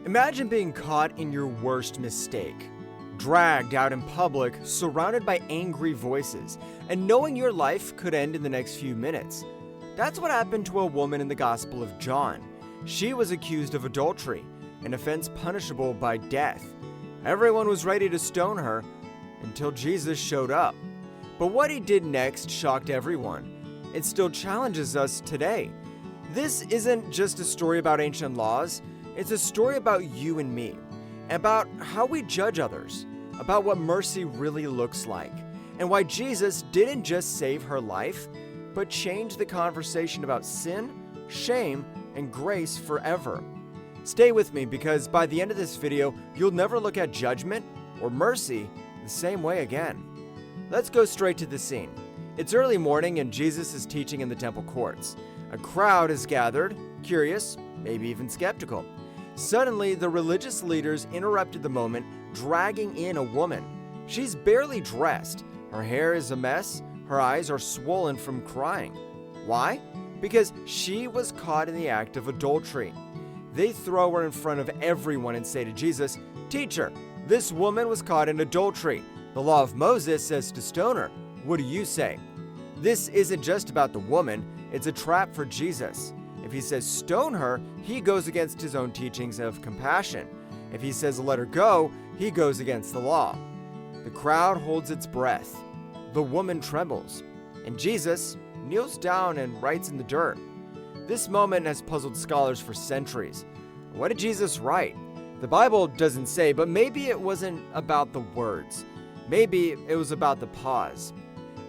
Imagine being caught in your worst mistake, dragged out in public, surrounded by angry voices, and knowing your life could end in the next few minutes. That's what happened to a woman in the Gospel of John. She was accused of adultery, an offense punishable by death. Everyone was ready to stone her until Jesus showed up. But what he did next shocked everyone. It still challenges us today. This isn't just a story about ancient laws. It's a story about you and me, about how we judge others, about what mercy really looks like, and why Jesus didn't just save her life, but changed the conversation about sin, shame, and grace forever. Stay with me because by the end of this video, you'll never look at judgment or mercy the same way again. Let's go straight to the scene. It's early morning and Jesus is teaching in the temple courts. A crowd is gathered, curious, maybe even skeptical. Suddenly, the religious leaders interrupted the moment, dragging in a woman. She's barely dressed. Her hair is a mess. Her eyes are swollen from crying. Why? Because she was caught in the act of adultery. They throw her in front of everyone and say to Jesus, "Teacher, this woman was caught in adultery. The law of Moses says to stone her. What do you say?" This isn't just about the woman. It's a trap for Jesus. If he says stone her, he goes against his own teachings of compassion. If he says let her go, he goes against the law. The crowd holds its breath. The woman trembles. And Jesus kneels down and writes in the dirt. This moment has puzzled scholars for centuries. What did Jesus write? The Bible doesn't say, but maybe it wasn't about the words. Maybe it was about the pause.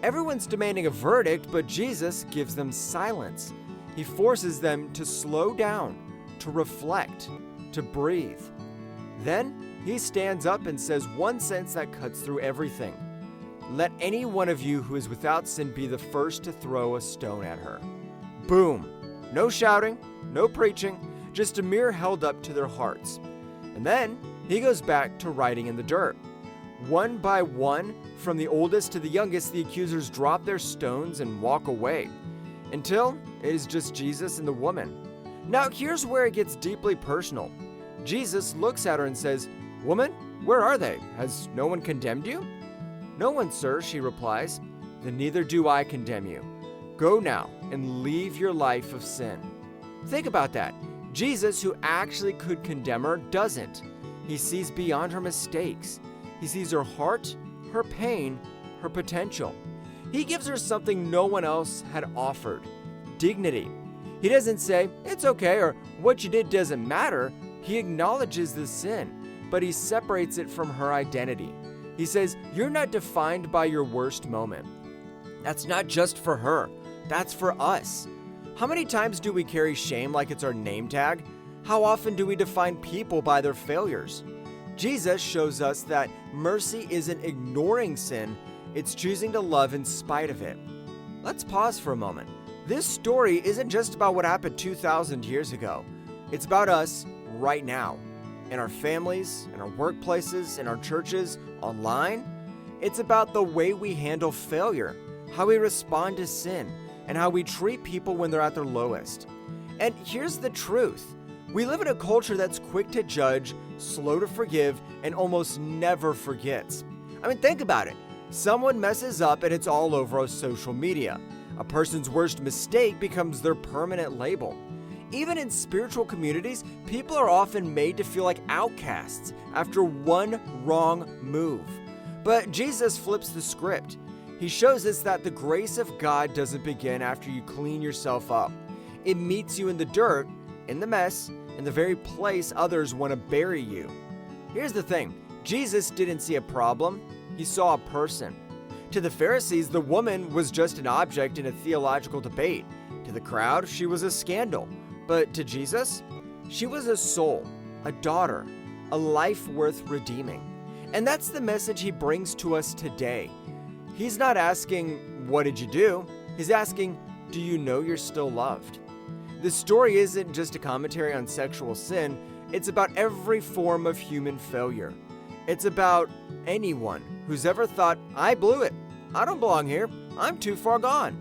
Everyone's demanding a verdict, but Jesus gives them silence. He forces them to slow down, to reflect, to breathe. Then he stands up and says one sentence that cuts through everything. "Let any one of you who is without sin be the first to throw a stone at her." Boom. No shouting, no preaching, just a mirror held up to their hearts. And then he goes back to writing in the dirt. One by one, from the oldest to the youngest, the accusers drop their stones and walk away, until it is just Jesus and the woman. Now here's where it gets deeply personal. Jesus looks at her and says, "Woman, where are they? Has no one condemned you?" "No one, sir," she replies. "Then neither do I condemn you. Go now and leave your life of sin." Think about that. Jesus, who actually could condemn her, doesn't. He sees beyond her mistakes. He sees her heart, her pain, her potential. He gives her something no one else had offered: dignity. He doesn't say, "It's okay," or "What you did doesn't matter." He acknowledges the sin, but he separates it from her identity. He says, "You're not defined by your worst moment." That's not just for her. That's for us. How many times do we carry shame like it's our name tag? How often do we define people by their failures? Jesus shows us that mercy isn't ignoring sin, it's choosing to love in spite of it. Let's pause for a moment. This story isn't just about what happened 2,000 years ago. It's about us right now, in our families, in our workplaces, in our churches, online. It's about the way we handle failure, how we respond to sin, and how we treat people when they're at their lowest. And here's the truth. We live in a culture that's quick to judge, slow to forgive, and almost never forgets. I mean, think about it. Someone messes up and it's all over our social media. A person's worst mistake becomes their permanent label. Even in spiritual communities, people are often made to feel like outcasts after one wrong move. But Jesus flips the script. He shows us that the grace of God doesn't begin after you clean yourself up. It meets you in the dirt, in the mess, in the very place others want to bury you. Here's the thing. Jesus didn't see a problem. He saw a person. To the Pharisees, the woman was just an object in a theological debate. To the crowd, she was a scandal. But to Jesus, she was a soul, a daughter, a life worth redeeming. And that's the message he brings to us today. He's not asking, "What did you do?" He's asking, "Do you know you're still loved?" This story isn't just a commentary on sexual sin. It's about every form of human failure. It's about anyone who's ever thought, "I blew it. I don't belong here. I'm too far gone."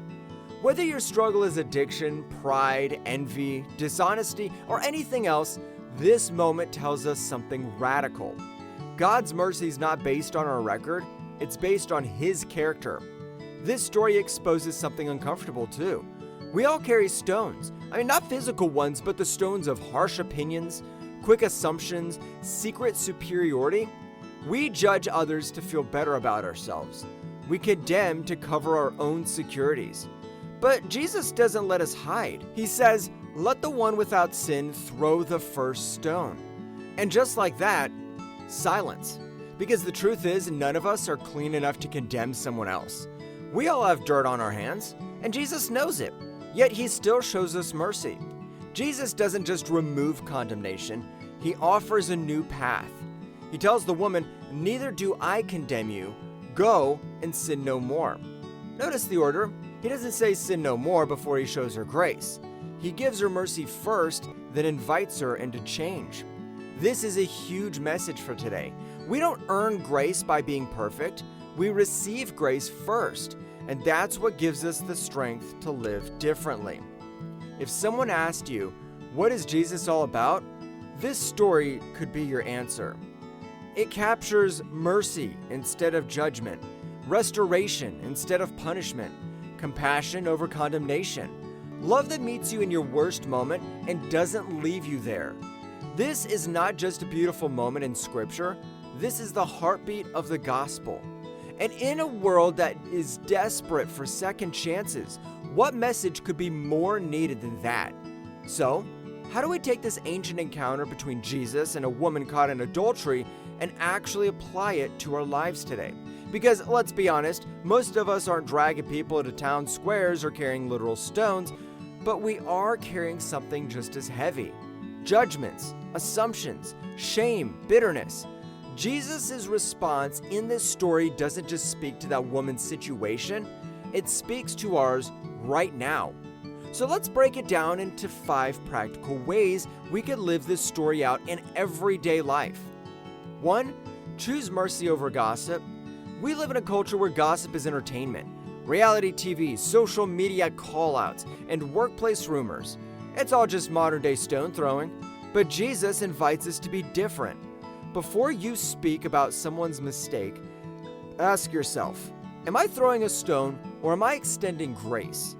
Whether your struggle is addiction, pride, envy, dishonesty, or anything else, This moment tells us something radical. God's mercy is not based on our record, it's based on His character. This story exposes something uncomfortable too. We all carry stones. Not physical ones, but the stones of harsh opinions, quick assumptions, secret superiority. We judge others to feel better about ourselves. We condemn to cover our own securities. But Jesus doesn't let us hide. He says, "Let the one without sin throw the first stone." And just like that, silence. Because the truth is, none of us are clean enough to condemn someone else. We all have dirt on our hands, and Jesus knows it. Yet He still shows us mercy. Jesus doesn't just remove condemnation, He offers a new path. He tells the woman, "Neither do I condemn you. Go and sin no more." Notice the order. He doesn't say sin no more before He shows her grace. He gives her mercy first, then invites her into change. This is a huge message for today. We don't earn grace by being perfect. We receive grace first, and that's what gives us the strength to live differently. If someone asked you, "What is Jesus all about?" this story could be your answer. It captures mercy instead of judgment, restoration instead of punishment, compassion over condemnation, love that meets you in your worst moment and doesn't leave you there. This is not just a beautiful moment in Scripture, this is the heartbeat of the gospel. And in a world that is desperate for second chances, what message could be more needed than that? So, how do we take this ancient encounter between Jesus and a woman caught in adultery and actually apply it to our lives today? Because let's be honest, most of us aren't dragging people to town squares or carrying literal stones, but we are carrying something just as heavy. Judgments, assumptions, shame, bitterness. Jesus' response in this story doesn't just speak to that woman's situation, it speaks to ours right now. So let's break it down into 5 practical ways we could live this story out in everyday life. 1. Choose mercy over gossip. We live in a culture where gossip is entertainment. Reality TV, social media call-outs, and workplace rumors. It's all just modern-day stone throwing. But Jesus invites us to be different. Before you speak about someone's mistake, ask yourself, am I throwing a stone or am I extending grace?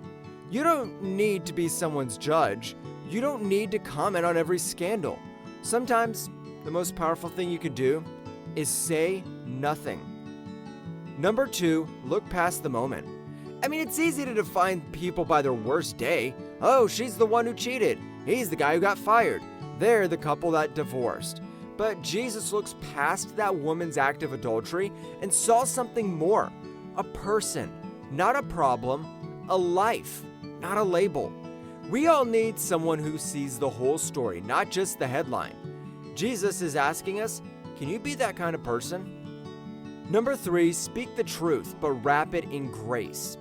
You don't need to be someone's judge. You don't need to comment on every scandal. Sometimes the most powerful thing you can do is say nothing. Number 2, look past the moment. It's easy to define people by their worst day. Oh, she's the one who cheated. He's the guy who got fired. They're the couple that divorced. But Jesus looks past that woman's act of adultery and saw something more. A person, not a problem. A life, not a label. We all need someone who sees the whole story, not just the headline. Jesus is asking us, can you be that kind of person? Number 3, speak the truth, but wrap it in grace.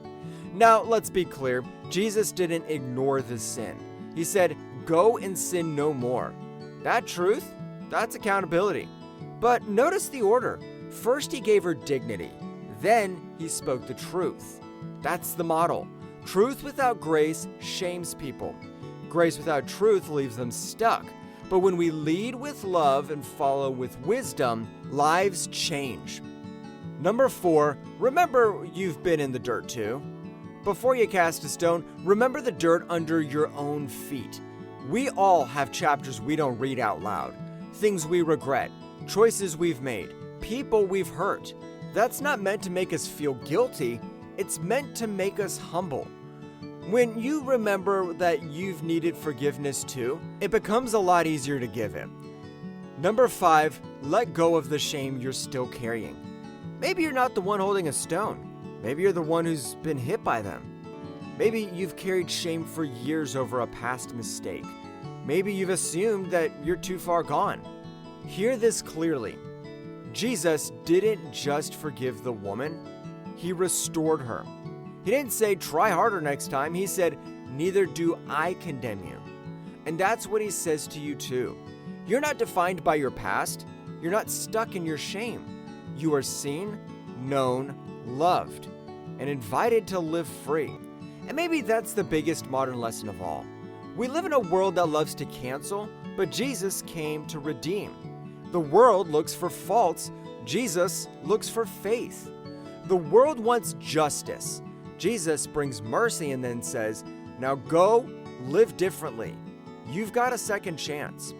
Now, let's be clear, Jesus didn't ignore the sin. He said, go and sin no more. That truth, that's accountability. But notice the order. First, He gave her dignity. Then, He spoke the truth. That's the model. Truth without grace shames people. Grace without truth leaves them stuck. But when we lead with love and follow with wisdom, lives change. Number 4, remember you've been in the dirt too. Before you cast a stone, remember the dirt under your own feet. We all have chapters we don't read out loud. Things we regret, choices we've made, people we've hurt. That's not meant to make us feel guilty. It's meant to make us humble. When you remember that you've needed forgiveness too, it becomes a lot easier to give it. Number 5, let go of the shame you're still carrying. Maybe you're not the one holding a stone. Maybe you're the one who's been hit by them. Maybe you've carried shame for years over a past mistake. Maybe you've assumed that you're too far gone. Hear this clearly. Jesus didn't just forgive the woman, He restored her. He didn't say, try harder next time. He said, neither do I condemn you. And that's what He says to you too. You're not defined by your past. You're not stuck in your shame. You are seen, known, loved, and invited to live free. And maybe that's the biggest modern lesson of all. We live in a world that loves to cancel, but Jesus came to redeem. The world looks for faults, Jesus looks for faith. The world wants justice. Jesus brings mercy and then says, now go, live differently. You've got a second chance.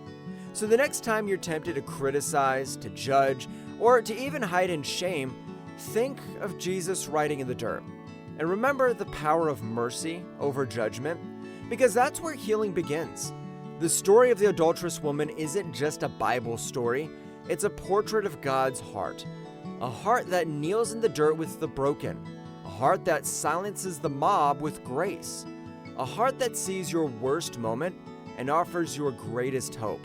So the next time you're tempted to criticize, to judge, or to even hide in shame, think of Jesus writing in the dirt. And remember the power of mercy over judgment, because that's where healing begins. The story of the adulterous woman isn't just a Bible story, it's a portrait of God's heart. A heart that kneels in the dirt with the broken. A heart that silences the mob with grace. A heart that sees your worst moment and offers your greatest hope.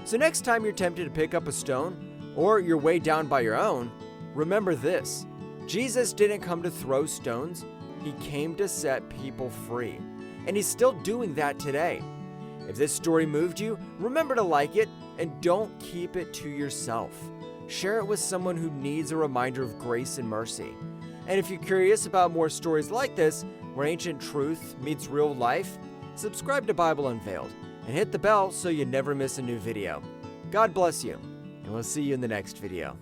So next time you're tempted to pick up a stone, or you're weighed down by your own, remember this: Jesus didn't come to throw stones, he came to set people free. And he's still doing that today. If this story moved you, remember to like it and don't keep it to yourself. Share it with someone who needs a reminder of grace and mercy. And if you're curious about more stories like this, where ancient truth meets real life, subscribe to Bible Unveiled and hit the bell so you never miss a new video. God bless you, and we'll see you in the next video.